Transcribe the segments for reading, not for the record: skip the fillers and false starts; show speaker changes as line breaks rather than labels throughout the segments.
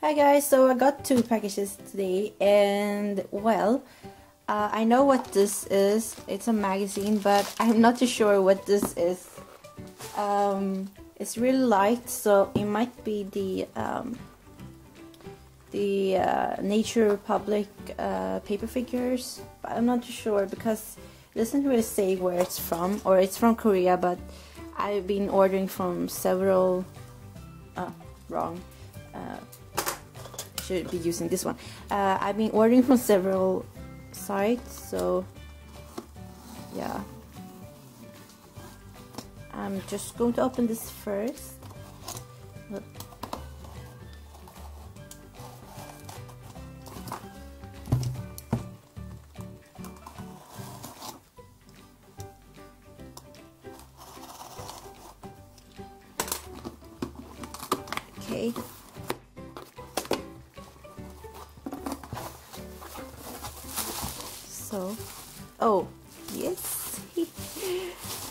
Hi guys, so I got 2 packages today, and well, I know what this is. It's a magazine, but I'm not too sure what this is. It's really light, so it might be the Nature Republic paper figures, but I'm not too sure because it doesn't really say where it's from, or it's from Korea, but I've been ordering from several should be using this one. I've been ordering from several sites, so yeah. I'm just going to open this first. Look. Okay. So, oh yes,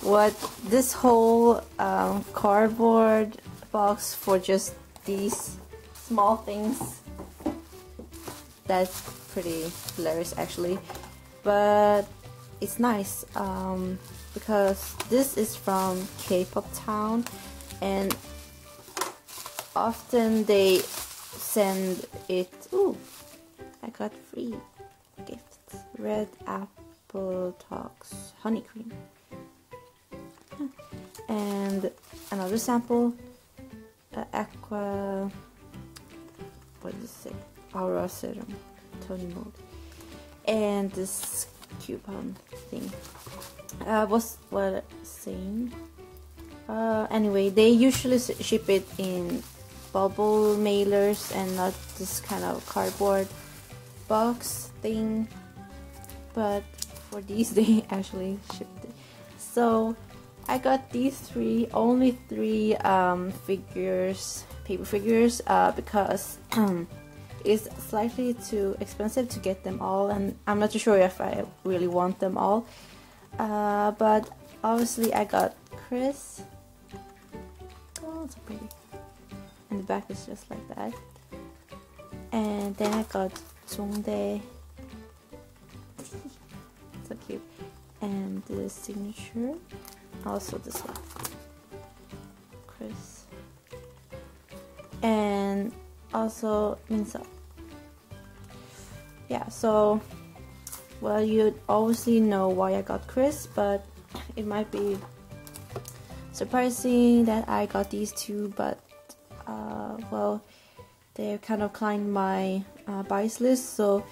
what this whole cardboard box for just these small things. That's pretty hilarious actually, but it's nice because this is from K-pop town, and often they send it. Ooh, I got free gifts. Red apple talks honey cream, and another sample, aqua, what does it say, aura serum, toning mode, and this coupon thing. What's what saying? Anyway, they usually ship it in bubble mailers and not this kind of cardboard box thing, but for these they actually shipped it. So I got these only three figures, paper figures, because it's slightly too expensive to get them all, and I'm not too sure if I really want them all, but obviously I got Chris. Oh, so pretty, and the back is just like that. And then I got Jongdae. So cute. And the signature, also this one, Chris, and also Minso. Yeah, so well, you obviously know why I got Chris, but it might be surprising that I got these two, but well, they're kind of climbed my bias list, so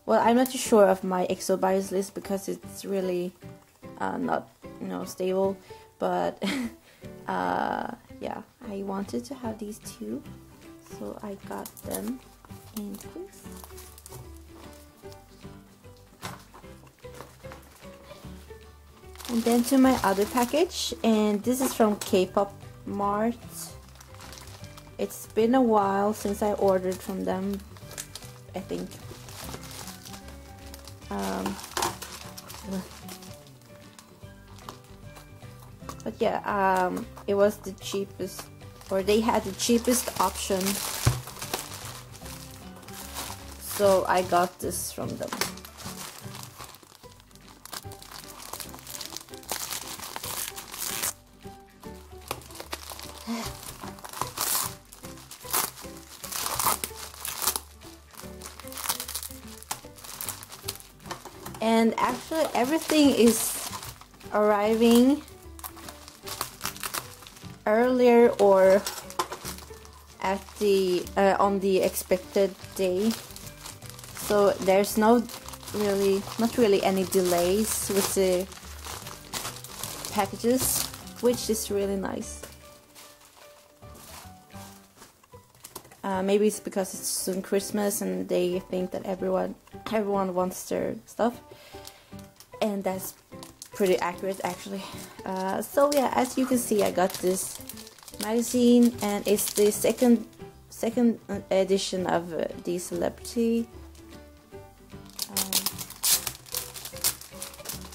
well, I'm not too sure of my EXO bias list because it's really not, stable, but yeah, I wanted to have these two, so I got them in this. And then to my other package, and this is from K-pop Mart. It's been a while since I ordered from them, I think. But yeah, it was the cheapest, or they had the cheapest option, so I got this from them. And actually everything is arriving earlier or at the on the expected day, so there's not really any delays with the packages, which is really nice. Maybe it's because it's soon Christmas and they think that everyone wants their stuff, and that's pretty accurate actually. So yeah, as you can see, I got this magazine, and it's the second edition of the Celebrity,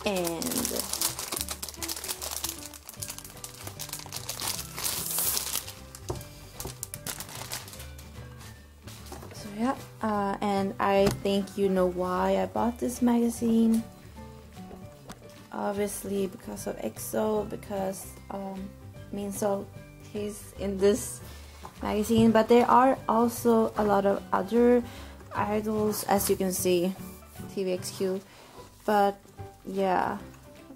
and yeah, and I think you know why I bought this magazine. Obviously because of EXO, because Minso, he's in this magazine, but there are also a lot of other idols, as you can see, TVXQ. But yeah,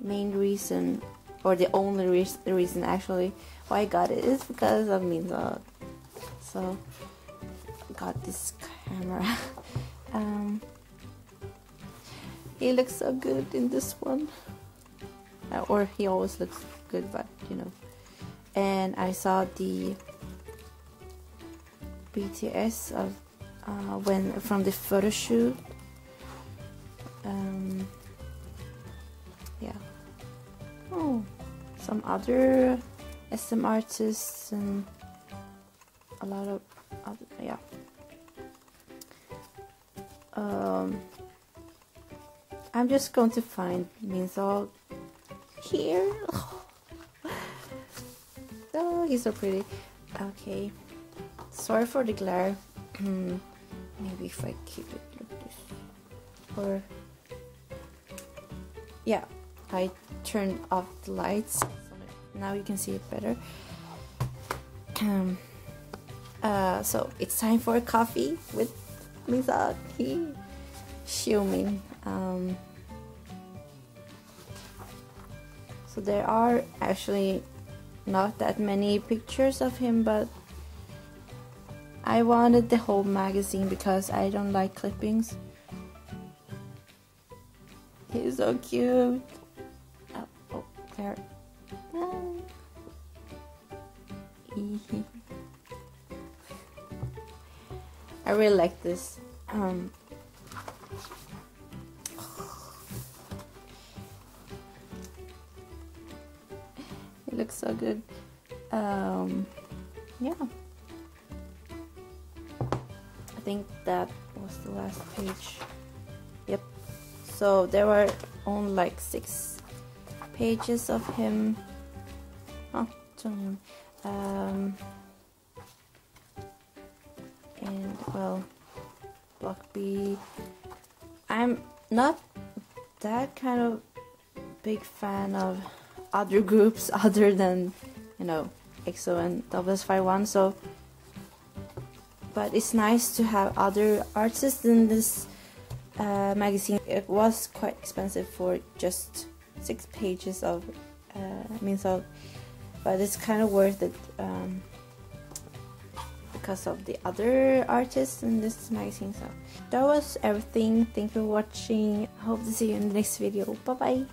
main reason, or the only reason actually why I got it is because of Minso. So got this camera. He looks so good in this one, or he always looks good, but you know. And I saw the BTS of when from the photo shoot. Yeah. Oh, some other SM artists and a lot of other, yeah. I'm just going to find Minso here. Oh, he's so pretty. Okay. Sorry for the glare. Maybe if I keep it like this. Or yeah, I turned off the lights, so now you can see it better. So it's time for a coffee with Minso. Xiumin. So there are actually not that many pictures of him, but I wanted the whole magazine because I don't like clippings. He's so cute. Oh, there. I really like this. It looks so good. Yeah. I think that was the last page. Yep. So there were only like 6 pages of him. Oh, and well, Block B. I'm not that kind of big fan of other groups other than, you know, EXO and WS51. So, but it's nice to have other artists in this magazine. It was quite expensive for just 6 pages of Minso, but it's kind of worth it because of the other artists in this magazine. So that was everything. Thank you for watching. Hope to see you in the next video. Bye bye.